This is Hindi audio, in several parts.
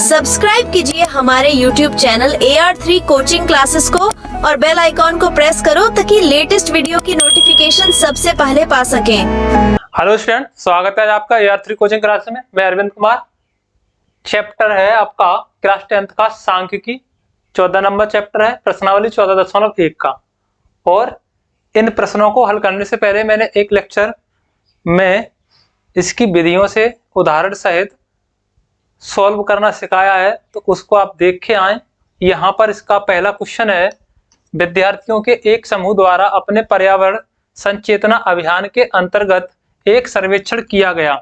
सब्सक्राइब कीजिए हमारे YouTube channel AR3 coaching classes को और बेल आइकॉन को प्रेस करो ताकि लेटेस्ट वीडियो की नोटिफिकेशन सबसे पहले पा सकें। हेलो स्टूडेंट, स्वागत है आपका AR3 कोचिंग क्लास में। मैं अरविंद कुमार। चैप्टर है आपका क्लास 10th का सांख्यिकी, 14 नंबर चैप्टर है, प्रश्नावली 14.1 का। और इन प्रश्नों को हल करने से पहले मैंने एक लेक्चर में इसकी विधियों से उदाहरण सहित सॉल्व करना सिखाया है, तो उसको आप देख के आए। यहाँ पर इसका पहला क्वेश्चन है, विद्यार्थियों के एक समूह द्वारा अपने पर्यावरण संचेतना अभियान के अंतर्गत एक सर्वेक्षण किया गया,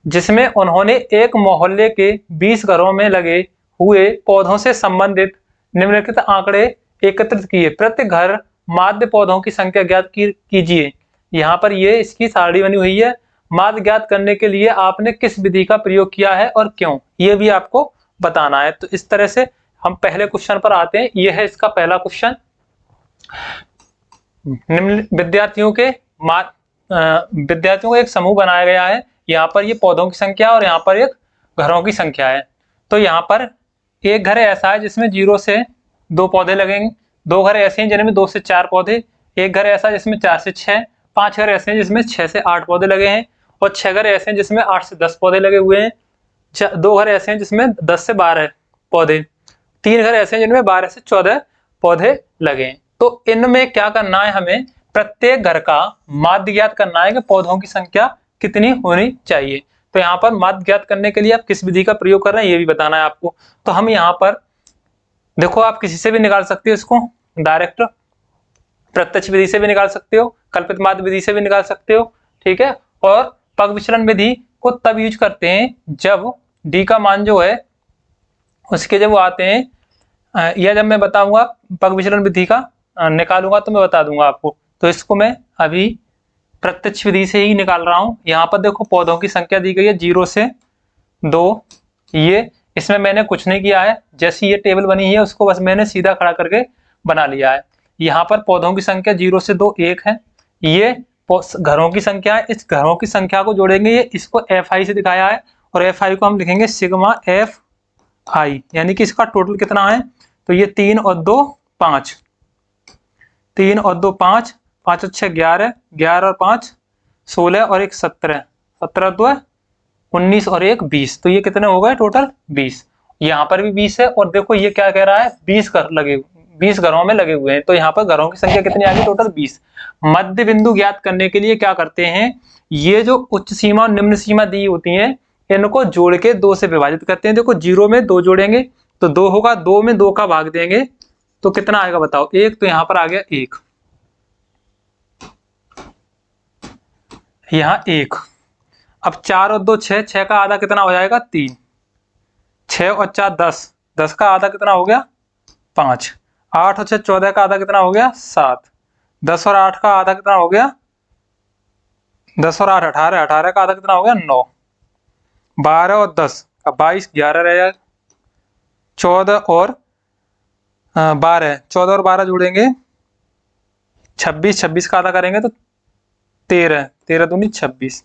जिसमें उन्होंने एक मोहल्ले के 20 घरों में लगे हुए पौधों से संबंधित निम्नलिखित आंकड़े एकत्रित किए। प्रत्येक घर माध्य पौधों की संख्या ज्ञात कीजिए। यहाँ पर ये इसकी सारणी बनी हुई है। माध्य ज्ञात करने के लिए आपने किस विधि का प्रयोग किया है और क्यों, ये भी आपको बताना है। तो इस तरह से हम पहले क्वेश्चन पर आते हैं। यह है इसका पहला क्वेश्चन। विद्यार्थियों को एक समूह बनाया गया है। यहाँ पर ये पौधों की संख्या और यहाँ पर एक घरों की संख्या है। तो यहाँ पर एक घर ऐसा है जिसमें 0 से 2 पौधे लगेंगे, 2 घर ऐसे हैं जिनमें 2 से 4 पौधे, एक घर ऐसा जिसमें 4 से 6, 5 घर ऐसे हैं जिसमें 6 से 8 पौधे लगे हैं, और 6 घर ऐसे हैं जिसमें 8 से 10 पौधे लगे हुए हैं, 2 घर ऐसे हैं जिसमें 10 से 12 पौधे, 3 घर ऐसे हैं जिनमें 12 से 14 पौधे लगे हैं। तो इनमें क्या करना है, हमें प्रत्येक घर का माध्य ज्ञात करना है कि पौधों की संख्या कितनी होनी चाहिए। तो यहाँ पर माध्य ज्ञात करने के लिए आप किस विधि का प्रयोग कर रहे हैं ये भी बताना है आपको। तो हम यहाँ पर देखो, आप किसी से भी निकाल सकते हो इसको, डायरेक्ट प्रत्यक्ष विधि से भी निकाल सकते हो, कल्पित माध्य विधि से भी निकाल सकते हो, ठीक है। और पग विचलन विधि को तब यूज करते हैं जब डी का मान जो है उसके जब वो आते हैं, या जब मैं बताऊंगा पग विचलन विधि का निकालूंगा तो मैं बता दूंगा आपको। तो इसको मैं अभी प्रत्यक्ष विधि से ही निकाल रहा हूं। यहाँ पर देखो पौधों की संख्या दी गई है 0 से 2। ये इसमें मैंने कुछ नहीं किया है, जैसी ये टेबल बनी है उसको बस मैंने सीधा खड़ा करके बना लिया है। यहाँ पर पौधों की संख्या 0 से 2 1 है। ये घरों की संख्या है। इस घरों की संख्या को जोड़ेंगे, ये इसको FI से दिखाया है और FI को हम लिखेंगे सिग्मा FI, यानी कि इसका टोटल कितना है। तो ये 3 और 2 5, 3 और 2 5, 5 और 6 11, 11 और 5 16 और 1 17, 17 2 19 और 1 20। तो ये कितने हो गए टोटल 20। यहाँ पर भी 20 है और देखो ये क्या कह रहा है 20 घरों में लगे हुए हैं। तो यहाँ पर घरों की संख्या कितनी आ गई टोटल 20। मध्य बिंदु ज्ञात करने के लिए क्या करते हैं, ये जो उच्च सीमा और निम्न सीमा दी होती हैं इनको जोड़ के 2 से विभाजित करते हैं। देखो 0 में 2 जोड़ेंगे तो 2 होगा, 2 में 2 का भाग देंगे तो कितना आएगा बताओ 1। तो यहाँ पर आ गया 1, यहाँ 1। अब 4 और 2 6, 6 का आधा कितना हो जाएगा 3, 6 और 4 10, 10 का आधा कितना हो गया 5, 8 और 6 14 का आधा कितना हो गया 7, 10 और 8 का आधा कितना हो गया 10 और 8 18, 18 का आधा कितना हो गया 9, 12 और 10 अब 22 11 रह जाएगा, 14 और 12, 14 और 12 जोड़ेंगे 26, 26 का आधा करेंगे तो 13, 13 दूनी 26।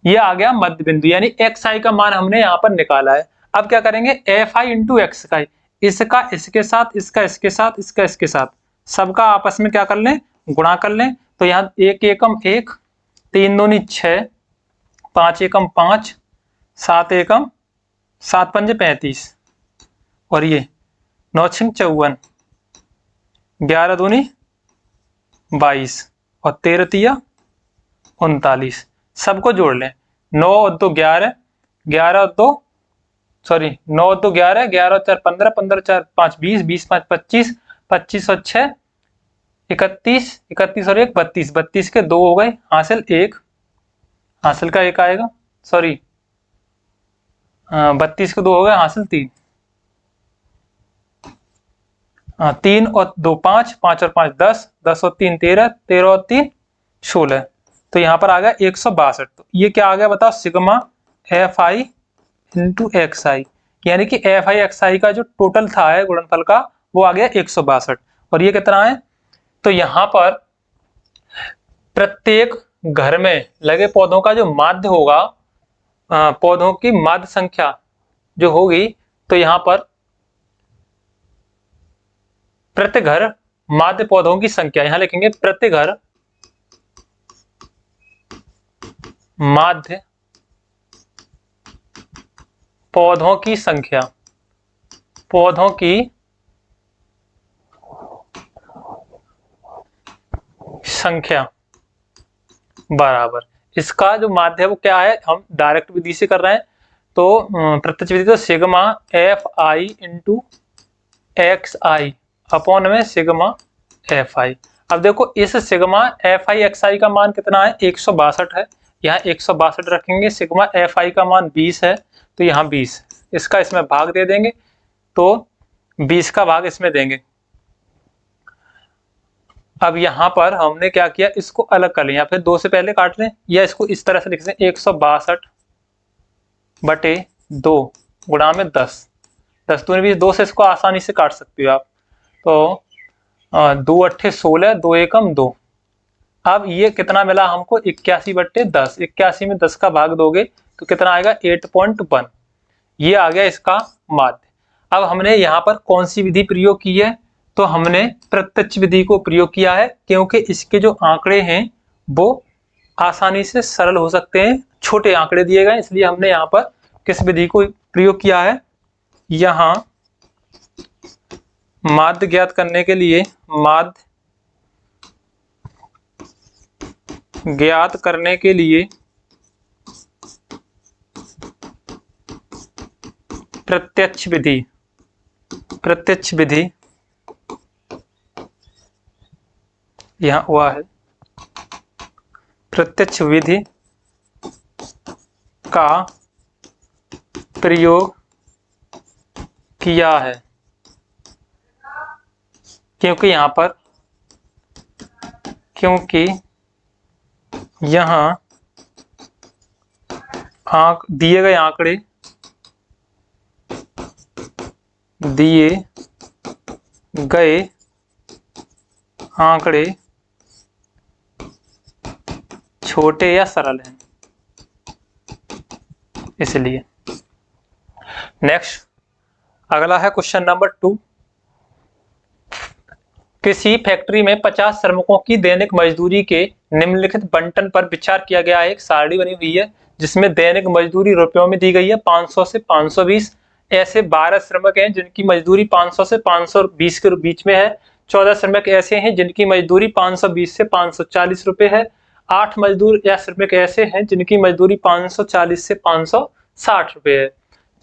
ये आ गया मध्य बिंदु, यानी XI का मान हमने यहाँ पर निकाला है। अब क्या करेंगे FI इंटू XI, इसका इसके साथ, इसका इसके साथ, इसका इसके साथ, सबका आपस में क्या कर लें गुणा कर लें। तो यहाँ 1 एकम 1, 3 दूनी 6, 5 एकम 5, 7 एकम 7 पंजे 35, और ये 9 छंग 54, 11 दूनी 22 और 13 तिया 39। सबको जोड़ लें, 9 और 2 11, 11 और 2 सॉरी 9 और 2 11, 11 और 4 15, 15 और 4 5 20, 20 5 25, 25 और 6 31, 31 और 1 32, 32 के 2 हो गए, हासिल 1, हासिल का 1 आएगा, सॉरी 32 के 2 हो गए, हासिल 3, 3 और 2 5, 5 और 5 10, 10 और 3 13, 13 और 3 16। तो यहाँ पर आ गया 162। तो ये क्या आ गया बताओ सिग्मा FI इंटू XI, यानी कि FI XI का जो टोटल था है गुणनफल का वो आ गया 162। और ये कितना है, तो यहाँ पर प्रत्येक घर में लगे पौधों का जो माध्य होगा, पौधों की माध्य संख्या जो होगी तो यहाँ पर प्रति घर माध्य पौधों की संख्या, यहां लिखेंगे प्रति घर माध्य पौधों की संख्या, पौधों की संख्या बराबर, इसका जो माध्य है वो क्या है, हम डायरेक्ट विधि से कर रहे हैं तो प्रत्यक्ष विधि तो sigma F I into x I upon में सिग्मा एफ आई। अब देखो इस सिग्मा एफ आई एक्स आई का मान कितना है, 162 है, यहाँ 162 रखेंगे, सिग्मा एफ आई का मान 20 है तो यहाँ 20, इसका इसमें भाग दे देंगे तो 20 का भाग इसमें देंगे। अब यहाँ पर हमने क्या किया, इसको अलग कर लिया, फिर 2 से पहले काट लें या इसको इस तरह से लिख दें 162/2 गुणा में 10, 10 दूनी 20, 2 से इसको आसानी से काट सकते हो आप, तो 2 अट्ठे 16, 2 एकम 2। अब ये कितना मिला हमको, 81/10, 81 में 10 का भाग दोगे तो कितना आएगा 8.1, ये आ गया इसका माध्य। अब हमने यहाँ पर कौन सी विधि प्रयोग की है, तो हमने प्रत्यक्ष विधि को प्रयोग किया है, क्योंकि इसके जो आंकड़े हैं वो आसानी से सरल हो सकते हैं, छोटे आंकड़े दिए गए, इसलिए हमने यहाँ पर किस विधि को प्रयोग किया है, यहाँ माध्य ज्ञात करने के लिए, माध्य ज्ञात करने के लिए प्रत्यक्ष विधि, प्रत्यक्ष विधि यहाँ हुआ है, प्रत्यक्ष विधि का प्रयोग किया है, क्योंकि यहाँ दिए गए आंकड़े, दिए गए आंकड़े छोटे या सरल हैं, इसलिए। नेक्स्ट अगला है क्वेश्चन नंबर 2। किसी फैक्ट्री में 50 श्रमिकों की दैनिक मजदूरी के निम्नलिखित बंटन पर विचार किया गया है। एक सारणी बनी हुई है जिसमें दैनिक मजदूरी रुपयों में दी गई है 500 से 520। ऐसे 12 श्रमिक हैं जिनकी मजदूरी 500 से 520 के बीच में है। 14 श्रमिक ऐसे हैं जिनकी मजदूरी 520 से 540 रुपए है। 8 मजदूर या श्रमिक ऐसे हैं जिनकी मजदूरी 540 से 560 रुपए है।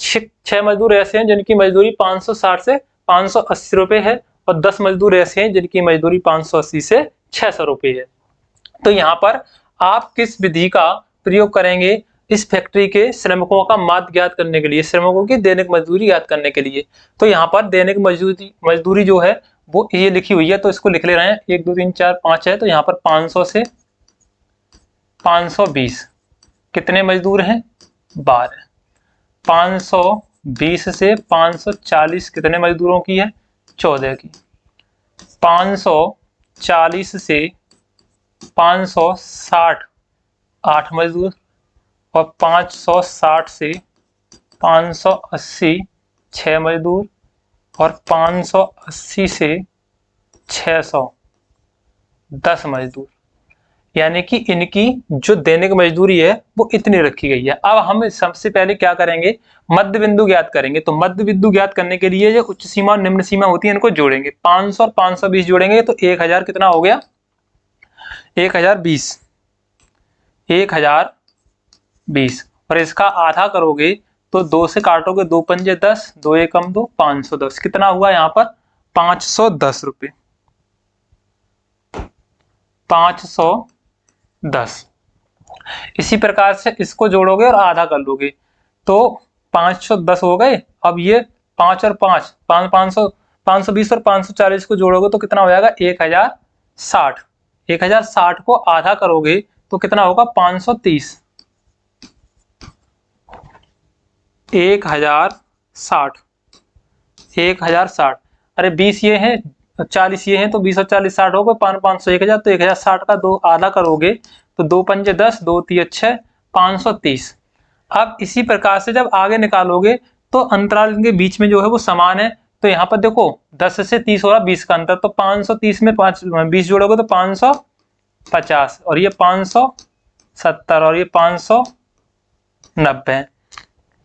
6 मजदूर ऐसे हैं जिनकी मजदूरी 560 से 580 रुपए है और 10 मजदूर ऐसे हैं जिनकी मजदूरी 580 से 600 रुपए है। तो यहाँ पर आप किस विधि का प्रयोग करेंगे इस फैक्ट्री के श्रमिकों का माध्य ज्ञात करने के लिए, श्रमिकों की दैनिक मजदूरी ज्ञात करने के लिए? तो यहाँ पर दैनिक मजदूरी जो है वो ये लिखी हुई है, तो इसको लिख ले रहे हैं। 1 2 3 4 5 है, तो यहाँ पर 500 से 520 कितने मजदूर हैं? 12। 520 से 540 कितने मजदूरों की है? 14 की। 540 से 560 8 मजदूर और 560 से 580 6 मजदूर और 580 से 600 10 मजदूर। यानी कि इनकी जो दैनिक मजदूरी है वो इतनी रखी गई है। अब हम सबसे पहले क्या करेंगे, मध्य बिंदु ज्ञात करेंगे। तो मध्य बिंदु ज्ञात करने के लिए जो उच्च सीमा और निम्न सीमा होती है इनको जोड़ेंगे। 500 और 520 जोड़ेंगे तो 1000 कितना हो गया? 1020। 1020 और इसका आधा करोगे तो 2 से काटोगे, 2 पंजे 10, 2 एकम 2, 510 कितना हुआ यहाँ पर? 510 रुपए। 510। इसी प्रकार से इसको जोड़ोगे और आधा कर लोगे तो 510 हो गए। अब ये 5 और 5 520 और 540 को जोड़ोगे तो कितना हो जाएगा? 1060। 1060 को आधा करोगे तो कितना होगा? 530। 1060। 1060। अरे 20 ये हैं 40 ये हैं तो 20 और 40 60 हो गए। 500 1000 तो 1060 का 2 आधा करोगे तो 2 पंजे 10, 2 3 6, 530। अब इसी प्रकार से जब आगे निकालोगे तो अंतराल के बीच में जो है वो समान है। तो यहाँ पर देखो 10 से 30 हो रहा 20 का अंतर, तो 530 में 20 जोड़ोगे तो 550 और ये 570 और ये 590।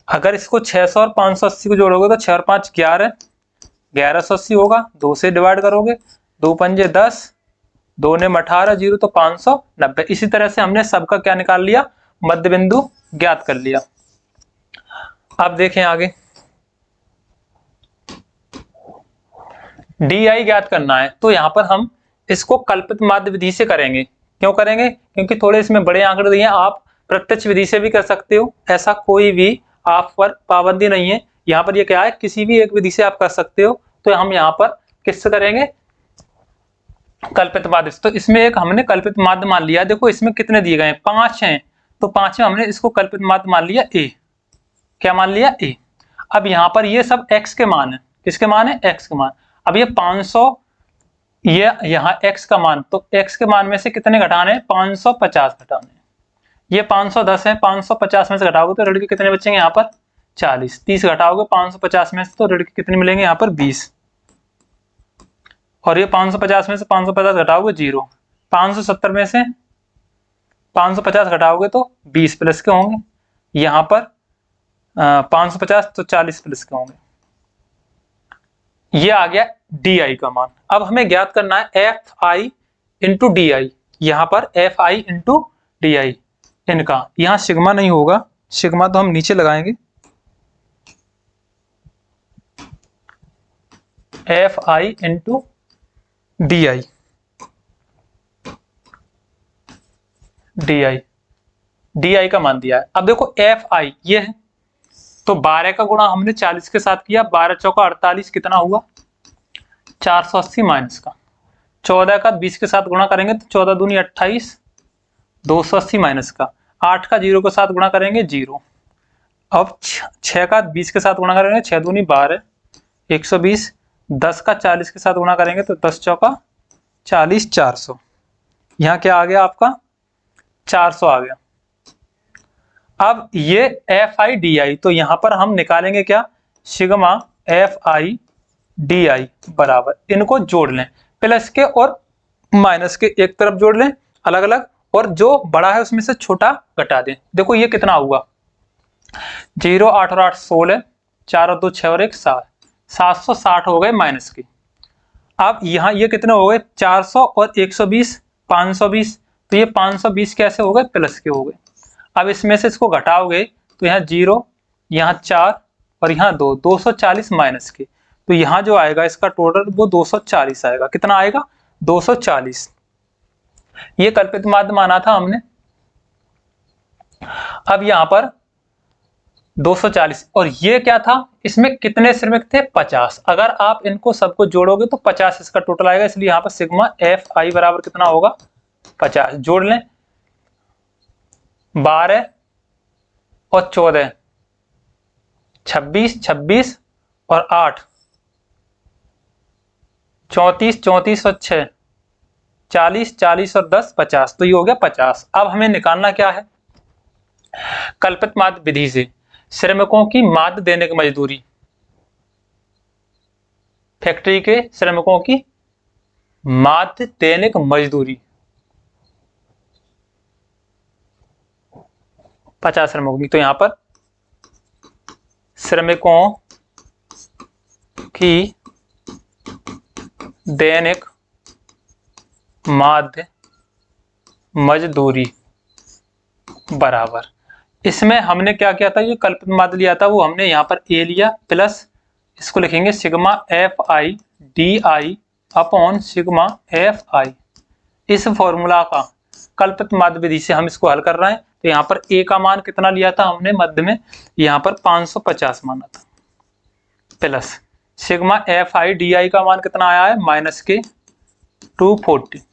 अगर इसको 600 और 580 को जोड़ोगे तो 6 और 5 11, 1180 होगा। 2 से डिवाइड करोगे, 2 पंजे 10, 2 ने 18, 0 तो 590। इसी तरह से हमने सबका क्या निकाल लिया, मध्य बिंदु ज्ञात कर लिया। अब देखें आगे, DI ज्ञात करना है। तो यहां पर हम इसको कल्पित माध्य विधि से करेंगे। क्यों करेंगे? क्योंकि थोड़े इसमें बड़े आंकड़े दिए हैं। आप प्रत्यक्ष विधि से भी कर सकते हो, ऐसा कोई भी आप पर पाबंदी नहीं है। यहाँ पर ये क्या है, किसी भी एक विधि से आप कर सकते हो। तो हम यहाँ पर किससे करेंगे, कल्पित माध्य। तो इसमें एक हमने कल्पित माध्य मान लिया। देखो इसमें कितने दिए गए हैं, 5 हैं, तो 5 में हमने इसको कल्पित माध्य मान लिया A। क्या मान लिया, A। अब यहाँ पर ये सब x के मान है। किसके मान है, x के मान। अब ये 500, ये यहाँ x का मान, तो x के मान में से कितने घटाने हैं, 550 घटाने। ये 510 है, 550 में से घटाओगे तो ऋण के कितने बचेंगे यहाँ पर, 40। 30 घटाओगे 550 में से तो ऋण के कितने मिलेंगे यहाँ पर, 20। और ये 550 में से 550 घटाओगे 0। 570 में से 550 घटाओगे तो 20 प्लस के होंगे। यहाँ पर 550 तो 40 प्लस के होंगे। ये आ गया DI का मान। अब हमें ज्ञात करना है FI इंटू DI। यहाँ पर FI इंटू DI इनका, यहाँ सिग्मा नहीं होगा, सिग्मा तो हम नीचे लगाएंगे। FI इंटू DI, DI का मान दिया है। अब देखो FI ये है, तो 12 का गुणा हमने 40 के साथ किया, 12 चौका 48, कितना हुआ 480 माइनस का। 14 का 20 के साथ गुणा करेंगे तो 14 दूनी 28, 280 माइनस का। 8 का 0 के साथ गुणा करेंगे 0। अब 6 का 20 के साथ गुणा करेंगे, 6 दूनी 12, 120। 10 का 40 के साथ गुणा करेंगे तो 10 चौका 40, 400। यहाँ क्या आ गया आपका, 400 आ गया। अब ये FI DI, तो यहां पर हम निकालेंगे क्या, सिग्मा FI DI बराबर, इनको जोड़ लें, प्लस के और माइनस के एक तरफ जोड़ लें अलग अलग, और जो बड़ा है उसमें से छोटा घटा दें। देखो ये कितना हुआ, 0, 8 और 8 16, 4 और 2 6 और 1 7, 760 हो गए माइनस के। अब यहाँ ये कितने हो गए, 400 और 120, 520। तो ये 520 कैसे हो गए, प्लस के हो गए। अब इसमें से इसको घटाओगे तो यहाँ 0, यहाँ 4 और यहाँ 2, 240 माइनस के। तो यहाँ जो आएगा इसका टोटल वो 240 आएगा। कितना आएगा, 240। ये कल्पित माध्य माना था हमने। अब यहाँ पर 240, और ये क्या था, इसमें कितने श्रमिक थे, 50। अगर आप इनको सबको जोड़ोगे तो 50 इसका टोटल आएगा। इसलिए यहाँ पर सिग्मा FI बराबर कितना होगा, 50। जोड़ लें, 12 और 14, 26, 26 और 8, 34, 34 और 6, 40, 40 और 10, 50। तो ये हो गया 50। अब हमें निकालना क्या है, कल्पित माध्य विधि से श्रमिकों की माध्य दैनिक मजदूरी, फैक्ट्री के श्रमिकों की माध्य दैनिक मजदूरी 50 श्रमिकों की। तो यहां पर श्रमिकों की दैनिक माध्य मजदूरी बराबर, इसमें हमने क्या किया था, ये कल्पित माध्य लिया था, वो हमने यहाँ पर A लिया, प्लस इसको लिखेंगे sigma FI DI upon sigma FI। इस फॉर्मूला का कल्पित माध्य विधि से हम इसको हल कर रहे हैं। तो यहाँ पर A का मान कितना लिया था हमने मध्य में, यहाँ पर 550 माना था, प्लस सिग्मा FI DI का मान कितना आया है, माइनस के 240,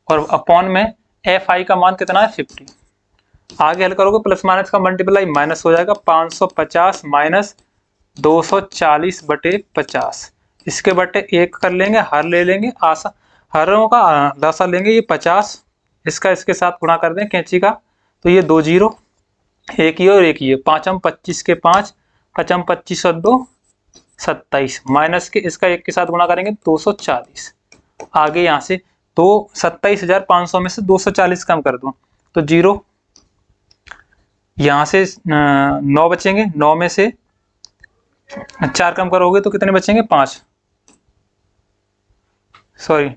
और अपॉन में FI का मान कितना है, 50। आगे हल करोगे प्लस माइनस का मल्टीप्लाई माइनस हो जाएगा, 550 माइनस 240 बटे 50। इसके बटे 1 कर लेंगे, हर ले लेंगे, आशा हरों का दशा लेंगे, ये 50, इसका इसके साथ गुणा कर दें कैंची का, तो ये 2 0, एक ही और एक ही है, 5 हम 25 के 5, पचम 25 और 2 27 माइनस के इसका 1 के साथ गुणा करेंगे 240। आगे यहाँ से तो 27,500 में से 240 कम कर दूं तो 0, यहाँ से 9 बचेंगे, 9 में से 4 कम करोगे तो कितने बचेंगे 5, सॉरी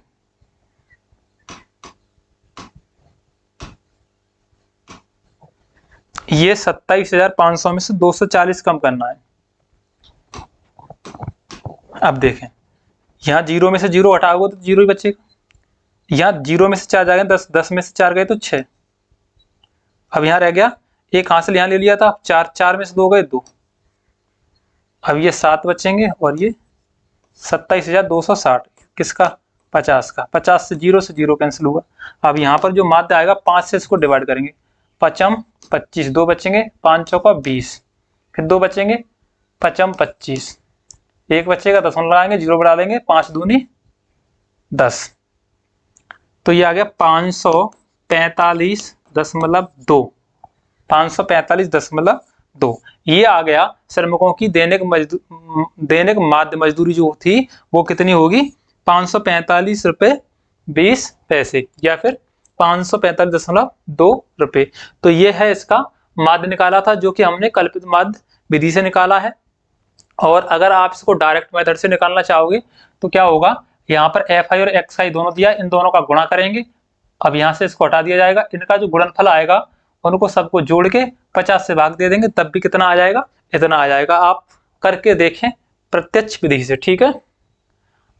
ये 27,500 में से 240 कम करना है। अब देखें यहाँ 0 में से 0 हटाओगे तो 0 ही बचेगा, यहाँ 0 में से 4 जाएगा 10, 10 में से 4 गए तो 6। अब यहाँ रह गया एक हासिल यहाँ ले लिया था, 4, 4 में से 2 गए 2। अब ये 7 बचेंगे और ये 27,260 किसका 50 का, 50 से 0 कैंसिल हुआ। अब यहाँ पर जो माध्य आएगा 5 से इसको डिवाइड करेंगे, पचम 25, 2 बचेंगे, 5 चौका 20, फिर 2 बचेंगे, पचम 25, 1 बचेगा, दशमलव लगाएंगे, 0 बढ़ा देंगे, 5 दूनी 10, तो ये आ गया 545.2, 545.2। ये आ गया श्रमिकों की दैनिक माध्य मजदूरी जो थी वो कितनी होगी 545 रुपये 20 पैसे या फिर 545.2 रुपये। तो ये है इसका माध्य निकाला था जो कि हमने कल्पित माध्य विधि से निकाला है। और अगर आप इसको डायरेक्ट मेथड से निकालना चाहोगे तो क्या होगा, यहाँ पर FI और XI दोनों दिया, इन दोनों का गुणा करेंगे। अब यहाँ से इसको हटा दिया जाएगा, इनका जो गुणनफल आएगा उनको सबको जोड़ के 50 से भाग दे देंगे, तब भी कितना आ जाएगा, इतना आ जाएगा। आप करके देखें प्रत्यक्ष विधि से, ठीक है।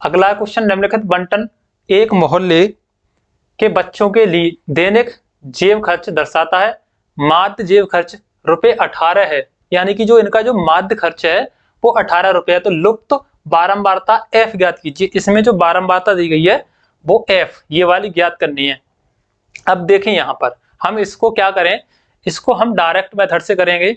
अगला क्वेश्चन निम्नलिखित बंटन एक मोहल्ले के बच्चों के लिए दैनिक जेब खर्च दर्शाता है। माध्य जेब खर्च रुपये 18 है, यानी कि जो इनका जो माध्य खर्च है वो 18 रुपये है। तो लुप्त बारंबारता F ज्ञात कीजिए। इसमें जो बारंबारता दी गई है वो F ये वाली ज्ञात करनी है। अब देखें यहाँ पर हम इसको क्या करें, इसको हम डायरेक्ट मेथड से करेंगे।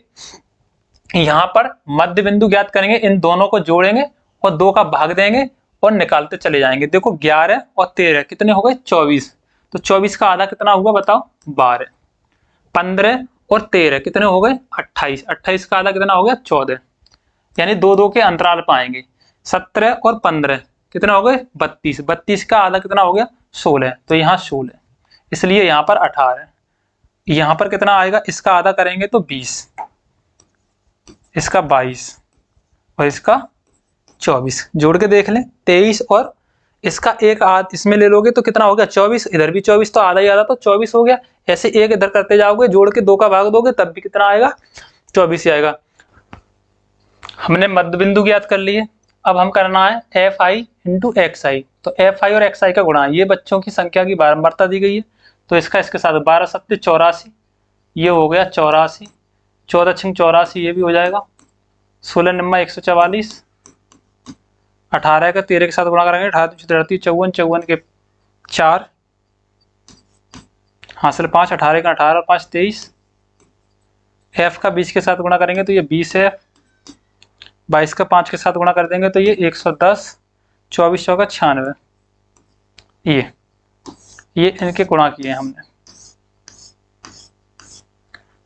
यहाँ पर मध्य बिंदु ज्ञात करेंगे, इन दोनों को जोड़ेंगे और 2 का भाग देंगे और निकालते चले जाएंगे। देखो 11 और 13 कितने हो गए 24, तो 24 का आधा कितना हुआ बताओ 12। 15 और 13 कितने हो गए 28, 28 का आधा कितना हो गया 14, यानी 2-2 के अंतराल पाएंगे। 17 और 15 कितना हो गए 32, 32 का आधा कितना हो गया 16, तो यहाँ 16, इसलिए यहाँ पर 18। यहाँ पर कितना आएगा, इसका आधा करेंगे तो 20, इसका 22 और इसका 24, जोड़ के देख लें 23 और इसका एक आध इसमें ले लोगे तो कितना हो गया 24, इधर भी 24, तो आधा ही आधा तो 24 हो गया। ऐसे एक इधर करते जाओगे, जोड़ के 2 का भाग दोगे तब भी कितना आएगा 24 ही आएगा। हमने मध्य बिंदु ज्ञात कर लिए। अब हम करना है FI इंटू XI। तो FI और XI का गुणा, ये बच्चों की संख्या की बारंबारता दी गई है तो इसका इसके साथ 12 सत्ते 84, ये हो गया 84, 14 छिंग 84 ये भी हो जाएगा, 16 निम्मा 144, 18 का 13 के साथ गुणा करेंगे, 18 34 54, 54 के 4 हासिल 5, 18 का 18 5 23, F का 20 के साथ गुणा करेंगे तो ये 20F, 22 का 5 के साथ गुणा कर देंगे तो ये 110, 24 चौका 96, ये इनके गुणा किए हमने।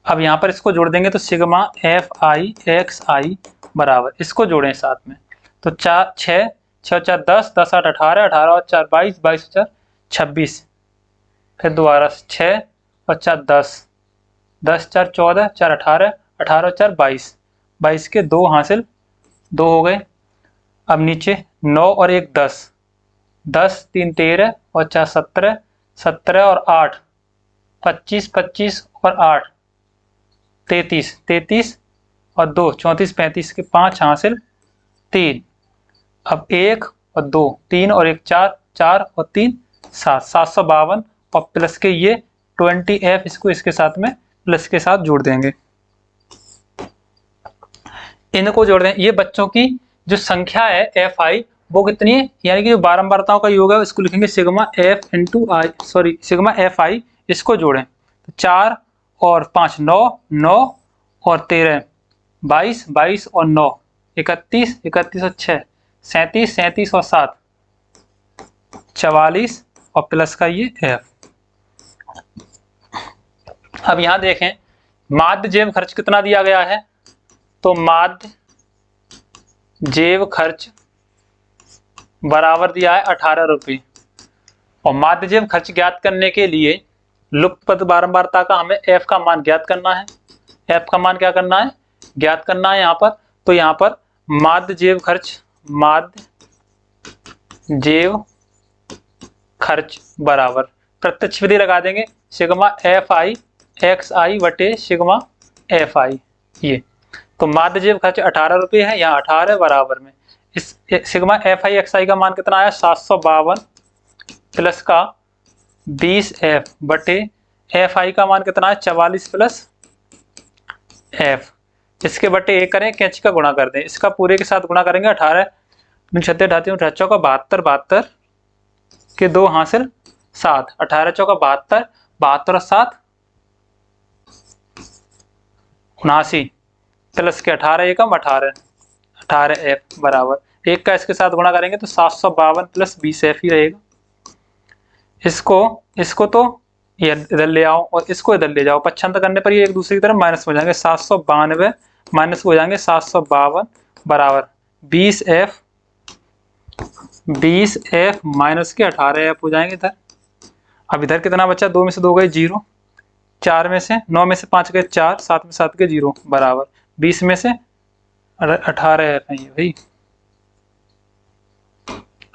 अब यहाँ पर इसको जोड़ देंगे तो सिग्मा FI XI बराबर, इसको जोड़ें साथ में तो 4 6 6 4 10 10 8 18 18 और 4 22 22 4 26, फिर दोबारा 6 और 4 10 10 4 14 4 18 18 और 4 22 22 के 2 हासिल 2 हो गए। अब नीचे 9 और 1 10 10 3 13 और 4 17 17 और 8 25 25 और 8 33 33 और 2 34 35 के 5 हासिल 3। अब 1 और 2 3 और 1 4 4 और 3 7 752 और प्लस के ये 20F, इसको इसके साथ में प्लस के साथ जोड़ देंगे, इनको जोड़ दें। ये बच्चों की जो संख्या है FI वो कितनी है, यानी कि जो बारंबारताओं का योग है इसको लिखेंगे सिग्मा F इंटू आई, सॉरी सिग्मा FI, इसको जोड़ें तो 4 और 5 9 9 और 13 22 22 और 9 31 31 और 6 37 37 और 7 44 और प्लस का ये F। अब यहाँ देखें माध्य जेब खर्च कितना दिया गया है, तो माध्य जेब खर्च बराबर दिया है 18 रुपये। और माध्य जेब खर्च ज्ञात करने के लिए लुप्त पद बारंबारता का हमें f का मान ज्ञात करना है। f का मान क्या करना है? ज्ञात करना है यहाँ पर। तो यहाँ पर माध्य जेब खर्च बराबर प्रत्यक्ष विधि लगा देंगे, सिग्मा FI XI बटे सिग्मा FI। ये तो माध्य जेब खर्च 18 रुपये है, यहाँ 18 बराबर में इस सिग्मा FI XI का मान कितना आया? 752 प्लस का 20F बटे FI का मान कितना है? 44 प्लस F। इसके बटे 1 करें, कैंची का गुणा कर दें, इसका पूरे के साथ गुणा करेंगे। 18 36 38 चौका 72 72 के 2 हासिल 7, 18 चौका 72 72 और 7 79 प्लस के 18 एकम 18F बराबर 1 का इसके साथ गुणा करेंगे तो 752 प्लस 20F ही रहेगा। इसको तो इधर ले आओ और इसको इधर ले जाओ, पक्षांतर करने पर ये एक दूसरे की तरफ माइनस हो जाएंगे। 792 माइनस हो जाएंगे 752 बराबर 20F माइनस के 18F हो जाएंगे इधर। अब इधर कितना बचा? 2 में से 2 गए 0, 4 में से 9 में से 5 गए 4, 7 में 7 गए 0 बराबर 20 में से 18F है ये भाई,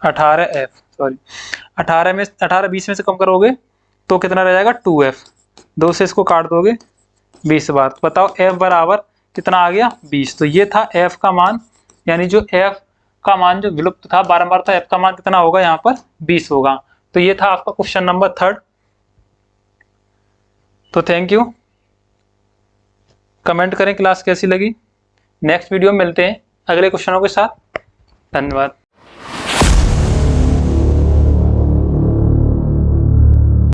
18F सॉरी 18 20 में से कम करोगे तो कितना रह जाएगा? 2F। 2 से इसको काट दोगे 20 बार, तो बताओ F बराबर कितना आ गया? 20। तो ये था F का मान, यानी जो F का मान जो विलुप्त था बारंबार था, F का मान कितना होगा? यहाँ पर 20 होगा। तो ये था आपका क्वेश्चन नंबर 3। तो थैंक यू, कमेंट करें क्लास कैसी लगी। नेक्स्ट वीडियो में मिलते हैं अगले क्वेश्चनों के साथ। धन्यवाद।